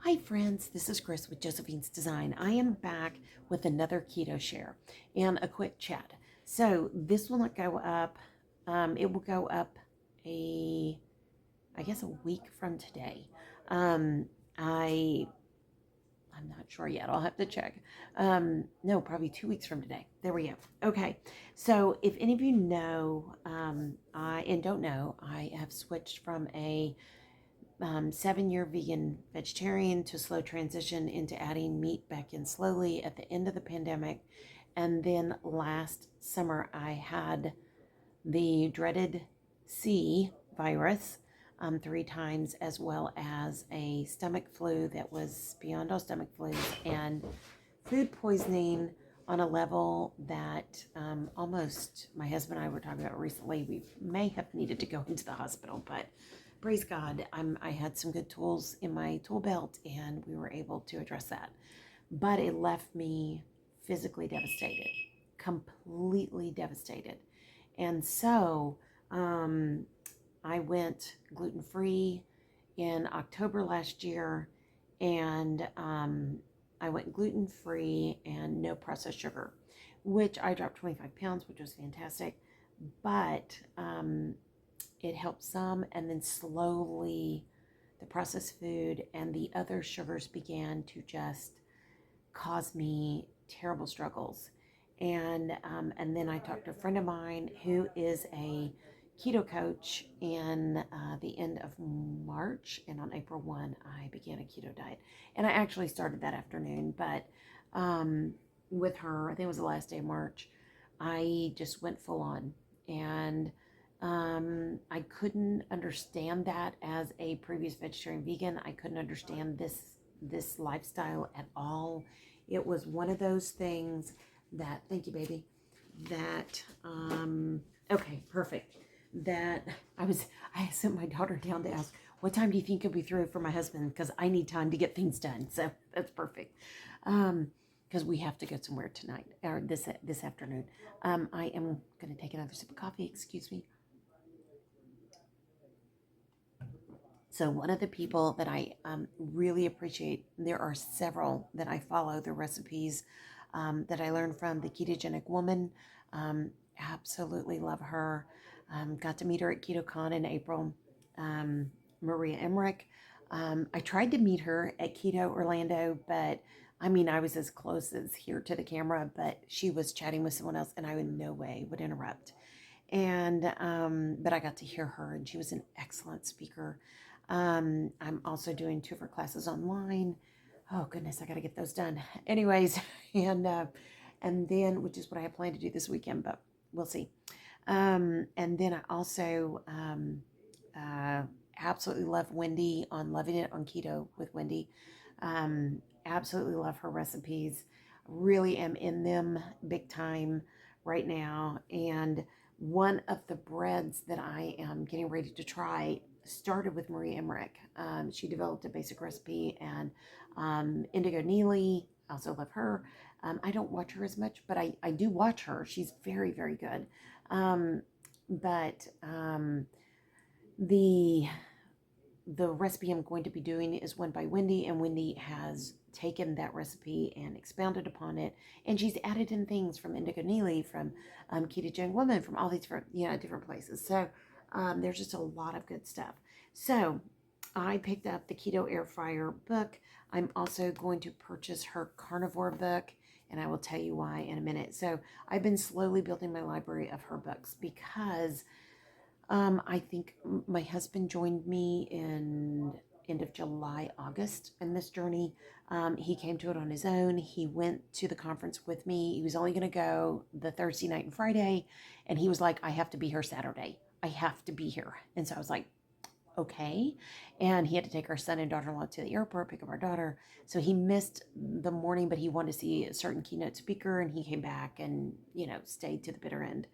Hi friends, this is Chris with Josephine's Design. I am back with another keto share and a quick chat. So this will not go up. It will go up a, I guess, a week from today. Um, I I'm not sure yet. I'll have to check. No, probably 2 weeks from today. There we go. Okay. So if any of you know, I and don't know, I have switched from a 7-year vegan vegetarian to slow transition into adding meat back in slowly at the end of the pandemic. And then last summer, I had the dreaded C virus 3 times, as well as a stomach flu that was beyond all stomach flus and food poisoning on a level that almost my husband and I were talking about recently. We may have needed to go into the hospital, but praise God, I had some good tools in my tool belt and we were able to address that. But it left me physically devastated, completely devastated. And so I went gluten free in October last year, and I went gluten free and no processed sugar, which I dropped 25 pounds, which was fantastic. But it helped some, and then slowly the processed food and the other sugars began to just cause me terrible struggles. And then I talked to a friend of mine who is a keto coach in the end of March, and on April 1, I began a keto diet. And I actually started that afternoon, but with her, I think it was the last day of March, I just went full on. And I couldn't understand that as a previous vegetarian vegan. I couldn't understand this lifestyle at all. It was one of those things that, thank you, baby, that, okay, perfect. That I sent my daughter down to ask, what time do you think you'll be through for my husband? Because I need time to get things done. So that's perfect. Because we have to go somewhere tonight or this afternoon. I am going to take another sip of coffee. Excuse me. So one of the people that I really appreciate, there are several that I follow the recipes that I learned from the ketogenic woman. Absolutely love her. Got to meet her at KetoCon in April. Maria Emmerich. I tried to meet her at Keto Orlando, but I mean, I was as close as here to the camera, but she was chatting with someone else and I in no way would interrupt. And but I got to hear her, and she was an excellent speaker. I'm also doing 2 of her classes online. Oh goodness, I got to get those done. Anyways, and then, which is what I have planned to do this weekend, but we'll see. And then I also uh, absolutely love Wendy on Loving It on Keto with Wendy. Absolutely love her recipes. Really am in them big time right now. And one of the breads that I am getting ready to try started with Marie Emmerich. She developed a basic recipe, and Indigo Neely, I also love her. I don't watch her as much, but I do watch her. She's very, very good. But the the recipe I'm going to be doing is one by Wendy, and Wendy has taken that recipe and expounded upon it, and she's added in things from Indigo Neely, from Ketogenic Woman, from all these different places. So there's just a lot of good stuff. So I picked up the Keto Air Fryer book. I'm also going to purchase her Carnivore book, and I will tell you why in a minute. So I've been slowly building my library of her books because I think my husband joined me in end of July, August in this journey. He came to it on his own. He went to the conference with me. He was only going to go the Thursday night and Friday. And he was like, I have to be here Saturday. I have to be here. And so I was like, okay. And he had to take our son and daughter-in-law to the airport, pick up our daughter. So he missed the morning, but he wanted to see a certain keynote speaker, and he came back and, stayed to the bitter end.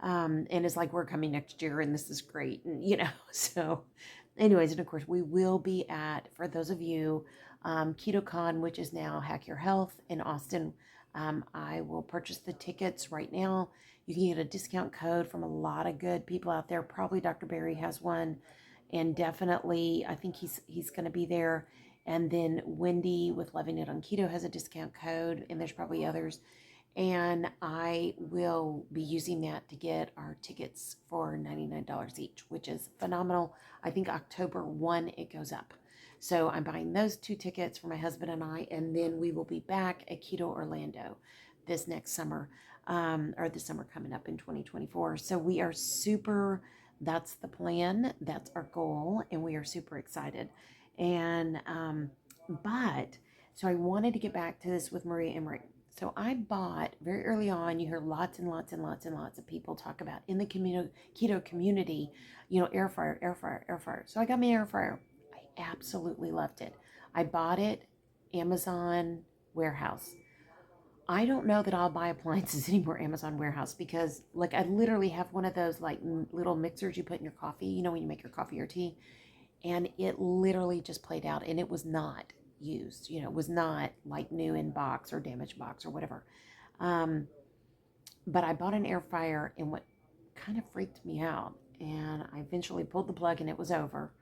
And it's like, we're coming next year and this is great. And, so anyways, and of course we will be at, for those of you, KetoCon, which is now Hack Your Health in Austin. I will purchase the tickets right now. You can get a discount code from a lot of good people out there. Probably Dr. Barry has one, and definitely I think he's going to be there. And then Wendy with Loving It on Keto has a discount code, and there's probably others. And I will be using that to get our tickets for $99 each, which is phenomenal. I think October 1 it goes up. So I'm buying those 2 tickets for my husband and I, and then we will be back at Keto Orlando this next summer, or this summer coming up in 2024. So we are super, that's the plan, that's our goal, and we are super excited. And, but, so I wanted to get back to this with Maria Emmerich. So I bought very early on, you hear lots and lots and lots and lots of people talk about in the keto community, air fryer, air fryer, air fryer. So I got my air fryer. I absolutely loved it. I bought it Amazon warehouse. I don't know that I'll buy appliances anymore Amazon warehouse, because like I literally have one of those like little mixers you put in your coffee, when you make your coffee or tea, and it literally just played out, and it was not used. It was not like new in box or damaged box or whatever. But I bought an air fryer, and what kind of freaked me out, and I eventually pulled the plug and it was over,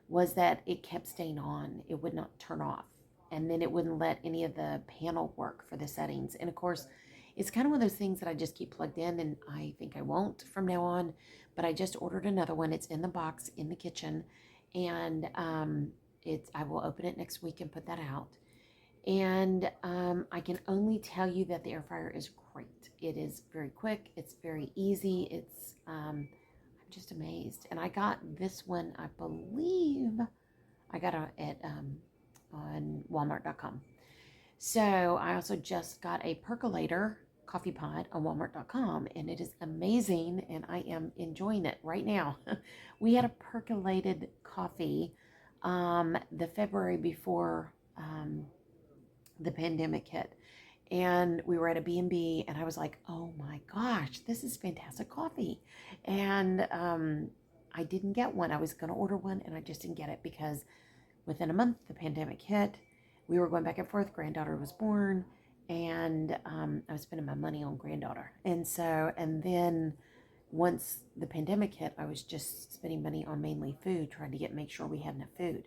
was that it kept staying on. It would not turn off. And then it wouldn't let any of the panel work for the settings. And of course, it's kind of one of those things that I just keep plugged in, and I think I won't from now on. But I just ordered another one. It's in the box in the kitchen, and I will open it next week and put that out. And I can only tell you that the air fryer is great. It is very quick. It's very easy. I'm just amazed. And I got this one, I believe, I got it at on Walmart.com. So I also just got a percolator coffee pot on Walmart.com, and it is amazing, and I am enjoying it right now. We had a percolated coffee the February before the pandemic hit, and we were at a B&B, and I was like, oh my gosh, this is fantastic coffee. And I didn't get one. I was going to order one, and I just didn't get it because within a month the pandemic hit. We were going back and forth. Granddaughter was born, and I was spending my money on granddaughter. And then once the pandemic hit, I was just spending money on mainly food, trying to make sure we had enough food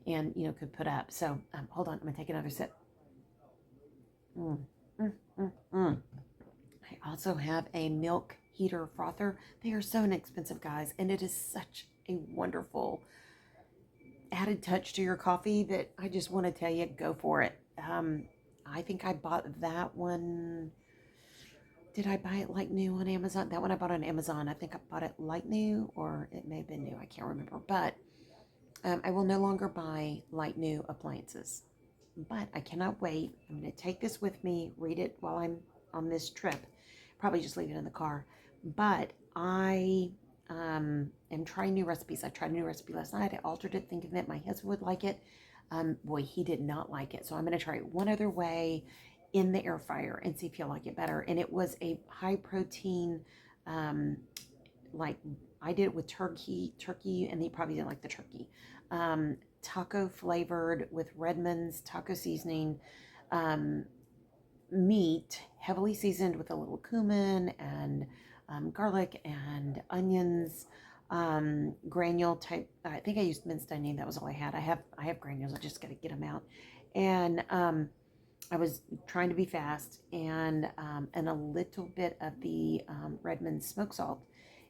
and, could put up. So hold on, I'm going to take another sip. Mm, mm, mm, mm. I also have a milk heater frother. They are so inexpensive, guys, and it is such a wonderful added touch to your coffee that I just want to tell you, go for it. I think I bought that one. Did I buy it like new on Amazon? That one I bought on Amazon. I think I bought it like new, or it may have been new. I can't remember. But I will no longer buy like new appliances. But I cannot wait. I'm going to take this with me, read it while I'm on this trip. Probably just leave it in the car. But I am trying new recipes. I tried a new recipe last night. I altered it thinking that my husband would like it. Boy, he did not like it. So I'm going to try it one other way in the air fryer and see if he'll like it better. And it was a high protein, like I did it with turkey, and he probably didn't like the turkey. Taco flavored with Redmond's taco seasoning, meat, heavily seasoned with a little cumin and garlic and onions, granule type. I think I used minced onion. That was all I had. I have granules. I just got to get them out. And I was trying to be fast, and a little bit of the Redmond smoke salt,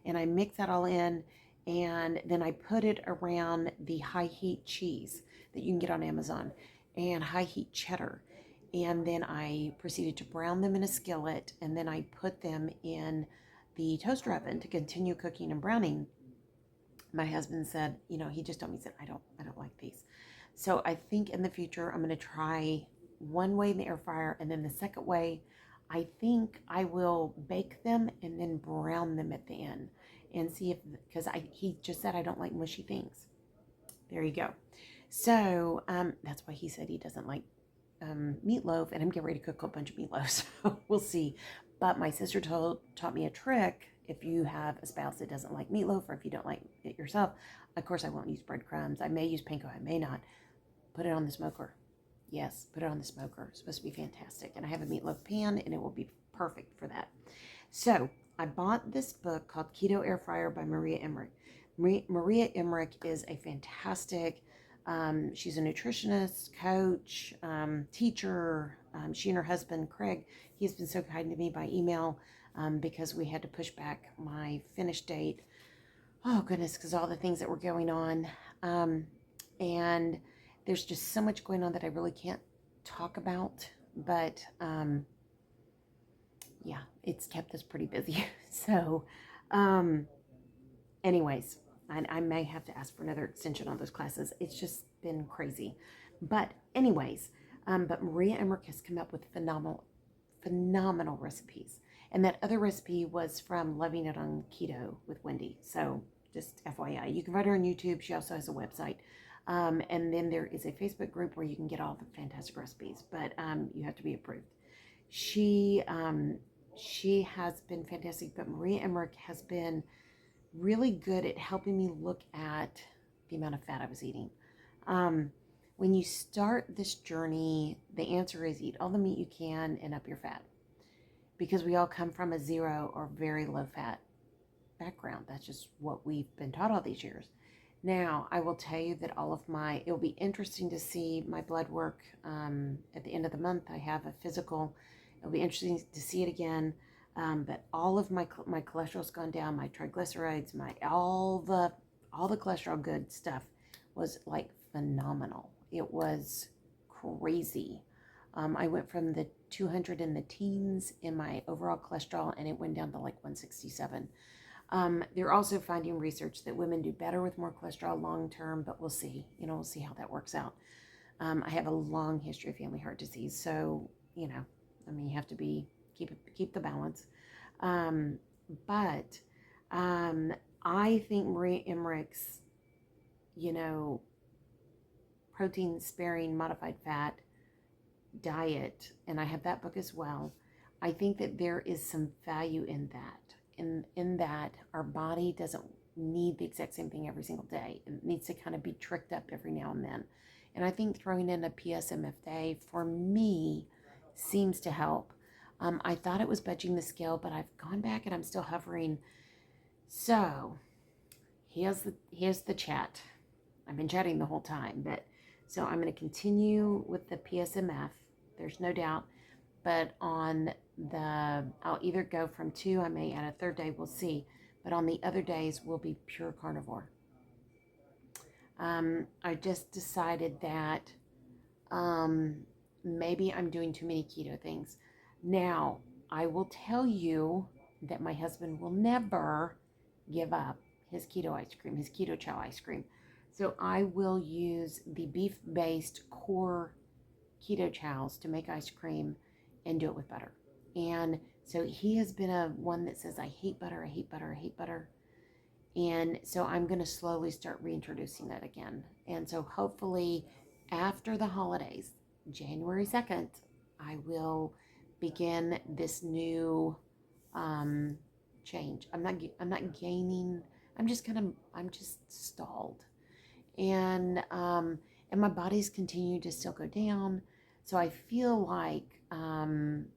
and I mix that all in, and then I put it around the high heat cheese that you can get on Amazon, and high heat cheddar, and then I proceeded to brown them in a skillet, and then I put them in the toaster oven to continue cooking and browning. My husband said, he just told me, he said, I don't like these. So I think in the future I'm going to try one way in the air fryer, and then the second way, I think I will bake them and then brown them at the end and see if, because he just said I don't like mushy things. There you go. So that's why he said he doesn't like meatloaf, and I'm getting ready to cook a bunch of meatloaf, so we'll see. But my sister taught me a trick. If you have a spouse that doesn't like meatloaf, or if you don't like it yourself, of course I won't use breadcrumbs. I may use panko, I may not. Put it on the smoker. Yes, put it on the smoker. It's supposed to be fantastic. And I have a meatloaf pan, and it will be perfect for that. So I bought this book called Keto Air Fryer by Maria Emmerich. Maria Emmerich is a fantastic She's a nutritionist, coach, teacher. She and her husband, Craig, he's been so kind to me by email because we had to push back my finish date. Oh, goodness, because all the things that were going on. And there's just so much going on that I really can't talk about. But yeah, it's kept us pretty busy. So, anyways, I may have to ask for another extension on those classes. It's just been crazy. But anyways, but Maria Emmerich has come up with phenomenal recipes. And that other recipe was from Loving It on Keto with Wendy. So just FYI, you can find her on YouTube. She also has a website. And then there is a Facebook group where you can get all the fantastic recipes, but you have to be approved. She has been fantastic, but Maria Emmerich has been really good at helping me look at the amount of fat I was eating. When you start this journey, the answer is eat all the meat you can and up your fat, because we all come from a zero or very low fat background. That's just what we've been taught all these years. Now, I will tell you that it'll be interesting to see my blood work at the end of the month. I have a physical. It'll be interesting to see it again. But all of my cholesterol's gone down, my triglycerides, all the cholesterol good stuff was like phenomenal. It was crazy. I went from the 200 in the teens in my overall cholesterol, and it went down to like 167. They're also finding research that women do better with more cholesterol long term, but we'll see. We'll see how that works out. I have a long history of family heart disease, so you have to keep the balance. But I think Maria Emmerich's, protein sparing modified fat diet, and I have that book as well. I think that there is some value in that. In that our body doesn't need the exact same thing every single day. It needs to kind of be tricked up every now and then. And I think throwing in a PSMF day for me seems to help. I thought it was budging the scale, but I've gone back and I'm still hovering. So here's the chat. I've been chatting the whole time, but so I'm going to continue with the PSMF. There's no doubt. But I'll either go from 2, I may add a third day, we'll see. But on the other days, we'll be pure carnivore. I just decided that maybe I'm doing too many keto things. Now, I will tell you that my husband will never give up his keto ice cream, his keto chow ice cream. So I will use the beef-based core keto chows to make ice cream and do it with butter. And so he has been one that says, I hate butter, I hate butter, I hate butter. And so I'm going to slowly start reintroducing that again. And so hopefully after the holidays, January 2nd, I will begin this new change. I'm not gaining. I'm just stalled. And my body's continued to still go down. So I feel like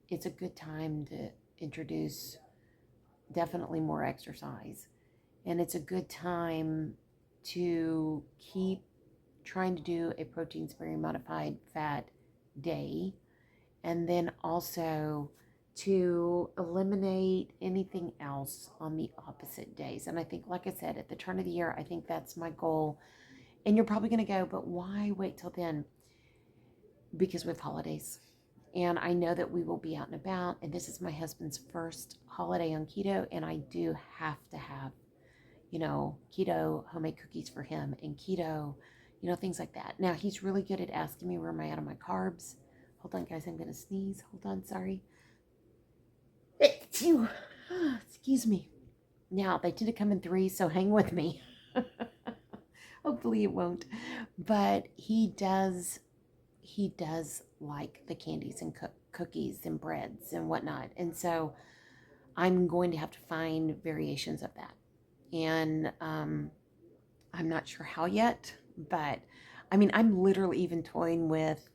it's a good time to introduce definitely more exercise. And it's a good time to keep trying to do a protein sparing modified fat day. And then also to eliminate anything else on the opposite days. And I think, like I said, at the turn of the year, I think that's my goal. And you're probably going to go, but why wait till then? Because we have holidays. And I know that we will be out and about. And this is my husband's first holiday on keto. And I do have to have, keto homemade cookies for him and keto, things like that. Now, he's really good at asking me where am I at on my carbs. Hold on, guys. I'm going to sneeze. Hold on. Sorry. Excuse me. Now, they tend to come in 3, so hang with me. Hopefully it won't. But he does like the candies and cookies and breads and whatnot. And so I'm going to have to find variations of that. And I'm not sure how yet, but I'm literally even toying with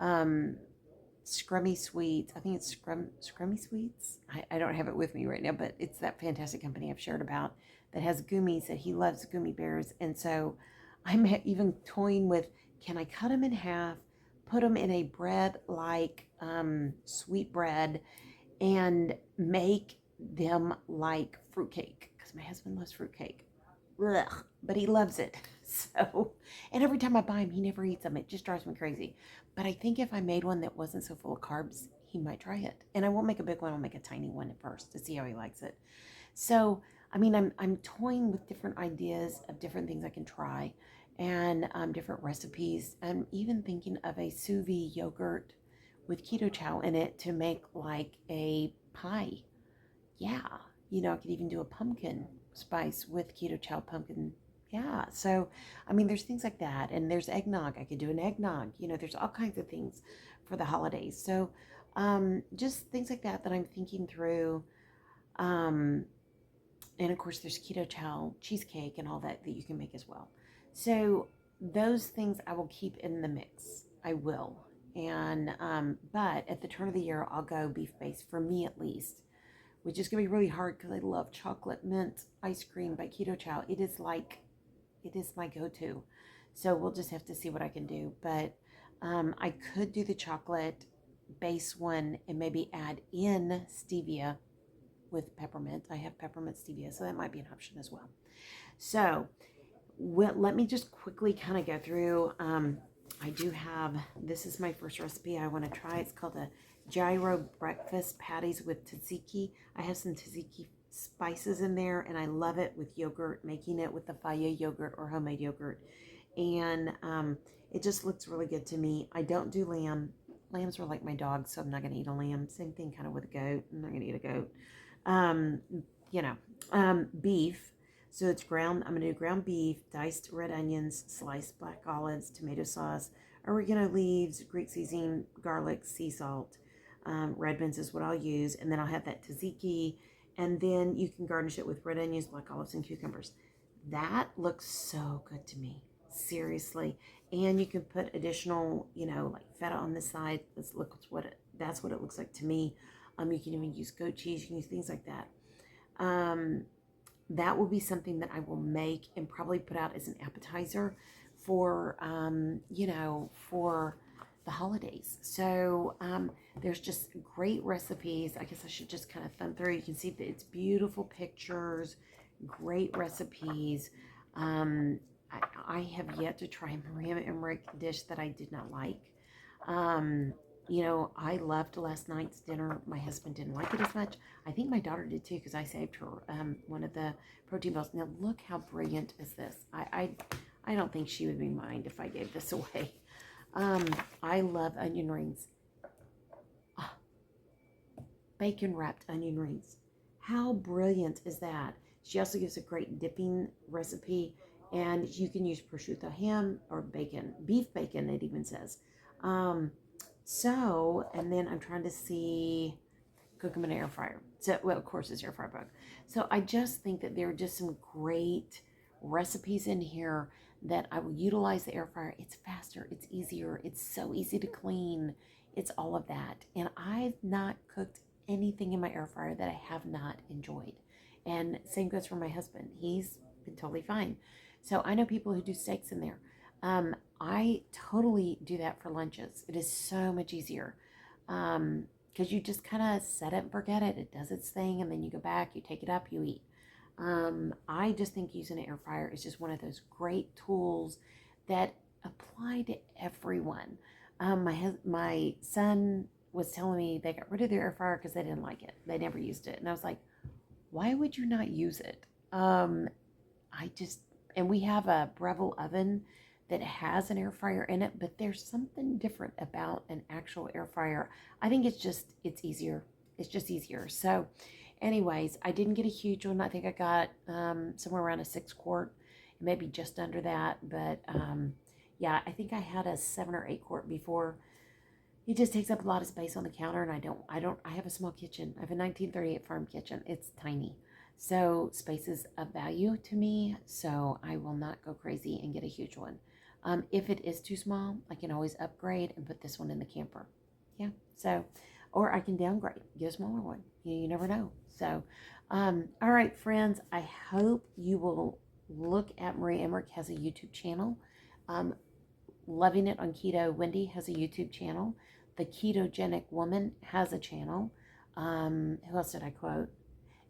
Scrummy Sweets. I think it's Scrummy Sweets. I don't have it with me right now, but it's that fantastic company I've shared about that has gummies, that he loves gummy bears. And so I'm even toying with, can I cut them in half, put them in a bread like sweet bread, and make them like fruitcake? Because my husband loves fruitcake. Ugh, but he loves it. So, and every time I buy him, he never eats them. It just drives me crazy. But I think if I made one that wasn't so full of carbs, he might try it. And I won't make a big one. I'll make a tiny one at first to see how he likes it. So, I mean, I'm toying with different ideas of different things I can try, and different recipes. I'm even thinking of a sous vide yogurt with keto chow in it to make like a pie. Yeah, I could even do a pumpkin spice with keto chow pumpkin. Yeah, so I mean, there's things like that, and there's eggnog. I could do an eggnog. There's all kinds of things for the holidays. So, just things like that I'm thinking through. Um, and of course, there's keto chow cheesecake and all that you can make as well. So those things I will keep in the mix. I will. And but at the turn of the year, I'll go beef based for me at least, which is gonna be really hard because I love chocolate mint ice cream by Keto Chow. It is my go-to. So we'll just have to see what I can do. But I could do the chocolate base one and maybe add in stevia with peppermint. I have peppermint stevia, so that might be an option as well. So let me just quickly kind of go through. I do have, this is my first recipe I want to try. It's called a gyro breakfast patties with tzatziki. I have some tzatziki spices in there, and I love it with yogurt, making it with the Faya yogurt or homemade yogurt. And it just looks really good to me. I don't do lamb. Lambs are like my dogs, so I'm not going to eat a lamb. Same thing kind of with a goat. I'm not going to eat a goat. Um, Beef. So it's ground. I'm going to do ground beef, diced red onions, sliced black olives, tomato sauce, oregano leaves, Greek seasoning, garlic, sea salt. Red beans is what I'll use. And then I'll have that tzatziki. And then you can garnish it with red onions, black olives, and cucumbers. That looks so good to me. Seriously. And you can put additional, like feta on the side. That's what it looks like to me. You can even use goat cheese. You can use things like that. That will be something that I will make and probably put out as an appetizer for, for the holidays. So there's just great recipes. I guess I should just kind of thumb through. You can see that it's beautiful pictures, great recipes. I have yet to try a Maria Emmerich dish that I did not like. I loved last night's dinner. My husband didn't like it as much. I think my daughter did too, because I saved her one of the protein balls. Now look how brilliant is this. I don't think she would be mind if I gave this away. I love onion rings. Ah, bacon wrapped onion rings. How brilliant is that? She also gives a great dipping recipe, and you can use prosciutto ham or bacon, beef bacon, it even says. And then I'm trying to see, cook them in an air fryer. So, well, of course, it's air fryer bug. So I just think that there are just some great recipes in here that I will utilize the air fryer. It's faster, it's easier, it's so easy to clean. It's all of that. And I've not cooked anything in my air fryer that I have not enjoyed. And same goes for my husband. He's been totally fine. So I know people who do steaks in there. I totally do that for lunches. It is so much easier. Because you just kind of set it and forget it. It does its thing, and then you go back, you take it up, you eat. I just think using an air fryer is just one of those great tools that apply to everyone. My son was telling me they got rid of their air fryer because they didn't like it. They never used it, and I was like, why would you not use it? I just, and we have a Breville oven that has an air fryer in it, but there's something different about an actual air fryer. I think it's easier. It's just easier. So anyways, I didn't get a huge one. I think I got somewhere around a 6 quart, maybe just under that. But yeah, I think I had a 7 or 8 quart before. It just takes up a lot of space on the counter, and I have a small kitchen. I have a 1938 farm kitchen. It's tiny. So space is of value to me, so I will not go crazy and get a huge one. If it is too small, I can always upgrade and put this one in the camper. Yeah, so, or I can downgrade, get a smaller one. You never know. So, all right, friends, I hope you will look at Marie Emmerich has a YouTube channel. Um, Loving It on Keto, Wendy has a YouTube channel. The Ketogenic Woman has a channel. Who else did I quote?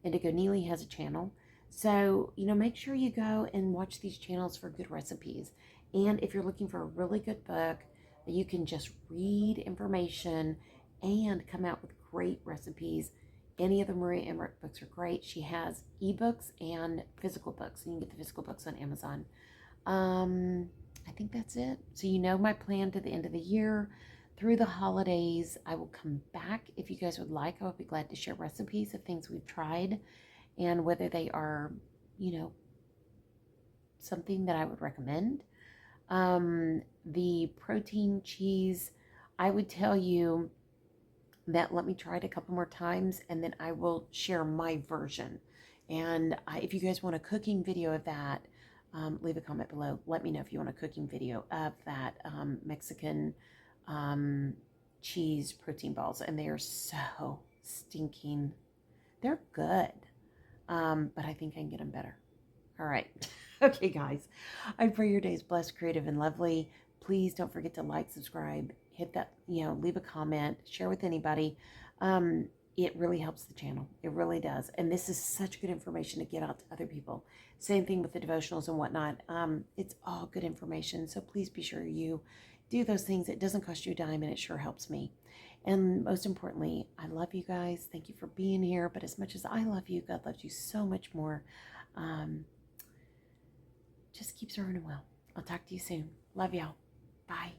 Indigo Neely has a channel. So, make sure you go and watch these channels for good recipes. And if you're looking for a really good book that you can just read information and come out with great recipes, any of the Maria Emmerich books are great. She has ebooks and physical books, and you can get the physical books on Amazon. I think that's it. So, my plan to the end of the year. Through the holidays, I will come back. If you guys would like, I would be glad to share recipes of things we've tried and whether they are, you know, something that I would recommend. The protein cheese, I would tell you that let me try it a couple more times and then I will share my version. And if you guys want a cooking video of that, leave a comment below. Let me know if you want a cooking video of that Mexican cheese protein balls. And they are so stinking. They're good, but I think I can get them better. All right. Okay, guys. I pray your day is blessed, creative, and lovely. Please don't forget to like, subscribe, hit that, leave a comment, share with anybody. It really helps the channel. It really does. And this is such good information to get out to other people. Same thing with the devotionals and whatnot. It's all good information. So please be sure you do those things. It doesn't cost you a dime and it sure helps me. And most importantly, I love you guys. Thank you for being here. But as much as I love you, God loves you so much more. Just keep serving him well. I'll talk to you soon. Love y'all. Bye.